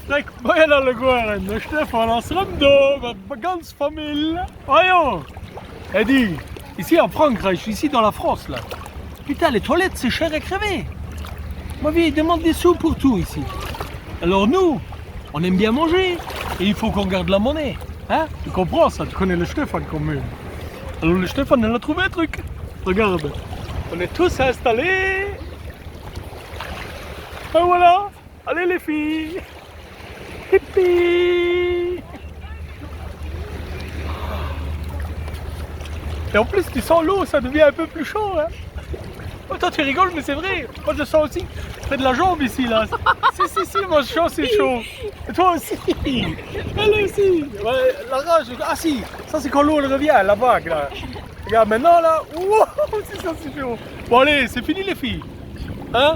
Freck Bayern alle Goren, der Stefan aus Remdo, ma ganz Familie. Voyons. Eddie, ici en Frankreich, ici dans la France là. Putain, les toilettes c'est cher à crever. Ma vie, il demande des sous pour tout ici. Alors nous, on aime bien manger et il faut qu'on garde la monnaie. Hein? Tu comprends ça? Tu connais le Stéphane quand même. Alors le Stéphane, il a trouvé un truc. Regarde, on est tous installés. Et voilà. Allez les filles. Hippie. Et en plus, tu sens l'eau, ça devient un peu plus chaud. Hein? Oh, toi, tu rigoles, mais c'est vrai. Moi, je sens aussi. Je fais de la jambe ici, là. Si, moi, je sens c'est chaud. Et toi aussi. Elle aussi. Ouais, la rage. Ah, si. Ça, c'est quand l'eau elle revient, la vague, là. Regarde, maintenant, là. Wow, c'est ça, c'est chaud. Bon, allez, c'est fini, les filles. Hein?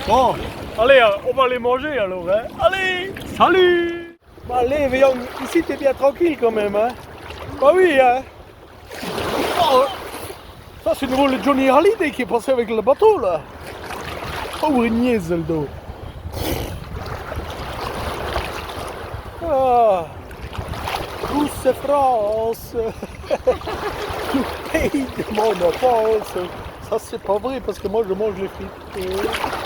Bon, allez, on va aller manger, alors. Hein? Allez, salut. Bon, allez, voyons. Ici, t'es bien tranquille, quand même, hein? Bah oui, hein? Oh, ça, c'est nouveau le Johnny Hallyday qui est passé avec le bateau, là. Oh, niaise, le dos. Ah, douce France. Le pays de mon enfance. Ça, c'est pas vrai, parce que moi, je mange les frites.